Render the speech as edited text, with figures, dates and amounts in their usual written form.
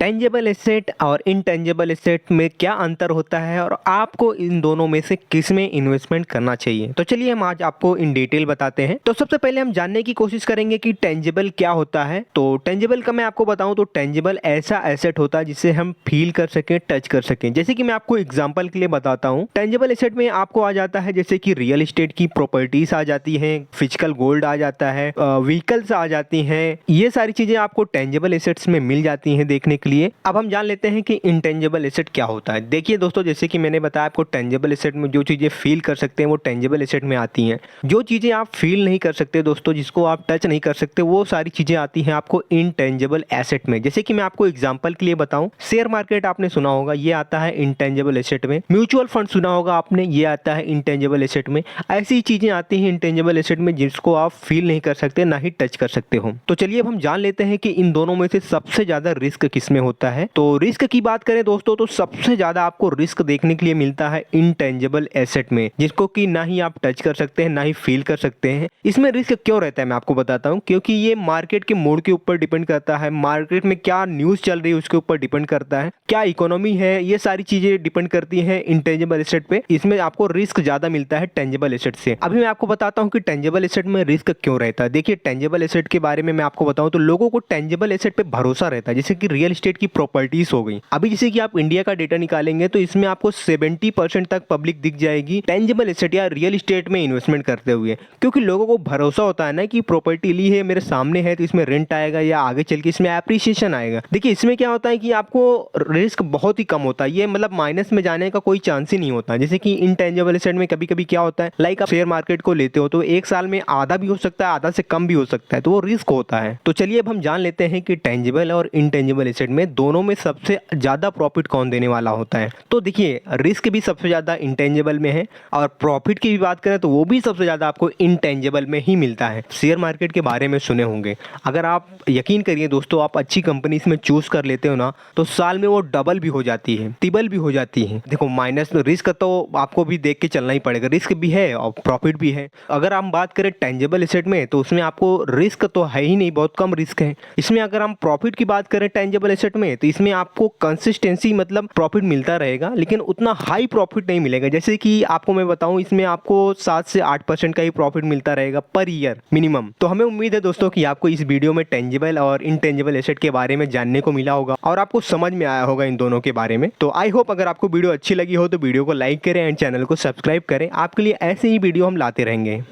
Tangible asset और intangible asset में क्या अंतर होता है और आपको इन दोनों में से किस में इन्वेस्टमेंट करना चाहिए। तो चलिए हम आज आपको इन डिटेल बताते हैं। तो सबसे पहले हम जानने की कोशिश करेंगे कि टेंजेबल क्या होता है। तो टेंजेबल का मैं आपको बताऊं तो टेंजेबल ऐसा एसेट होता है जिसे हम फील कर सकें, टच कर सकें। जैसे कि मैं आपको एग्जांपल के लिए बताता हूं, टेंजेबल एसेट में आपको आ जाता है जैसे कि रियल एस्टेट की प्रॉपर्टीज आ जाती हैं, फिजिकल गोल्ड आ जाता है, व्हीकल्स आ जाती हैं। ये सारी चीजें आपको टेंजेबल एसेट्स में मिल जाती हैं देखने के लिए। अब हम जान लेते हैं कि इंटेंजेबल एसेट क्या होता है। देखिए दोस्तों, जैसे कि मैंने बताया आपको, टेंजेबल एसेट में जो चीज़ें फील कर सकते हैं वो टेंजेबल एसेट में आती हैं। जो चीज़ें आप फील नहीं कर सकते दोस्तों, जिसको आप टच नहीं कर सकते, वो सारी चीज़ें आती हैं आपको इनटेंजेबल एसेट में। जैसे कि मैं आपको एग्जांपल के लिए बताऊं, शेयर मार्केट आपने सुना होगा, ये आता है इंटेंजेबल एसेट में। म्यूचुअल फंड सुना होगा आपने, ये आता है इंटेंजेबल एसेट में। ऐसी चीज़ें आती हैं इंटेंजेबल एसेट में जिसको आप फील नहीं कर सकते, ना ही टच कर सकते हो। तो चलिए अब हम जान लेते हैं कि इन दोनों में से सबसे ज़्यादा रिस्क किस में होता है। तो रिस्क की बात करें दोस्तों, तो सबसे ज्यादा आपको रिस्क देखने के लिए मिलता है इनटेंजेबल एसेट में, जिसको कि ना ही आप टच कर सकते हैं, ना ही फील कर सकते हैं। इसमें रिस्क क्यों रहता है मैं आपको बताता हूं, क्योंकि ये मार्केट के मोड के ऊपर डिपेंड करता है, मार्केट में क्या न्यूज चल रही है उसके ऊपर डिपेंड करता है, क्या इकोनॉमी है, ये सारी चीजें डिपेंड करती है इंटेंजेबल एसेट पे। इसमें आपको रिस्क ज्यादा मिलता है टेंजेबल एसेट से। अभी मैं आपको बताता हूँ कि टेंजेबल एसेट में रिस्क क्यों रहता है। देखिए, टेंजेबल एसेट के बारे में मैं आपको बताऊं तो लोगों को टेंजेबल एसेट पे भरोसा रहता है, जैसे कि रियल एस्टेट की प्रॉपर्टीज हो गई। अभी जैसे कि आप इंडिया का डेटा निकालेंगे तो इसमें आपको 70% तक पब्लिक दिख जाएगी टेंजेबल एसेट या रियल एस्टेट में इन्वेस्टमेंट करते हुए, क्योंकि लोगों को भरोसा होता है ना कि प्रॉपर्टी ली है, मेरे सामने है, तो इसमें रेंट आएगा या आगे चल के इसमें एप्रिसिएशन आएगा। देखिए, इसमें क्या होता है कि आपको रिस्क बहुत ही कम होता है, ये मतलब माइनस में जाने का कोई चांस ही नहीं होता। जैसे कि इनटेंजेबल एसेट में कभी कभी क्या होता है, लाइक आप शेयर मार्केट को लेते हो तो एक साल में आधा भी हो सकता है, आधा से कम भी हो सकता है, तो वो रिस्क होता है। तो चलिए अब हम जान लेते हैं कि टेंजेबल और इनटेंजेबल एसेट में दोनों में सबसे ज्यादा प्रॉफिट कौन देने वाला होता है। तो देखिए, रिस्क भी सबसे ज्यादा इंटेंजेबल में है और प्रॉफिट की भी बात करें तो वो भी सबसे ज्यादा आपको इंटेंजेबल में ही मिलता है। शेयर मार्केट के बारे में सुने होंगे, अगर आप यकीन करिए दोस्तों, आप अच्छी कंपनीज में चूज कर लेते हो ना, तो साल में वो डबल भी हो जाती है, ट्रिपल भी हो जाती है। देखो, माइनस रिस्क तो आपको भी देख के चलना ही पड़ेगा, रिस्क भी है और प्रॉफिट भी है। अगर हम बात करें टेंजेबल एसेट में, तो उसमें आपको रिस्क तो है ही नहीं, बहुत कम रिस्क है। इसमें अगर हम प्रॉफिट की बात करें टेंजेबल एसेट में, तो इसमें आपको कंसिस्टेंसी मतलब प्रॉफिट मिलता रहेगा, लेकिन उतना हाई प्रॉफिट नहीं मिलेगा। जैसे कि आपको मैं बताऊं, इसमें आपको 7 से 8% का ही प्रॉफिट मिलता रहेगा पर ईयर मिनिमम। तो हमें उम्मीद है दोस्तों कि आपको इस वीडियो में टेंजेबल और इनटेंजेबल एसेट के बारे में जानने को मिला होगा और आपको समझ में आया होगा इन दोनों के बारे में। तो आई होप अगर आपको वीडियो अच्छी लगी हो तो वीडियो को लाइक करें एंड चैनल को सब्सक्राइब करें। आपके लिए ऐसे ही वीडियो हम लाते रहेंगे।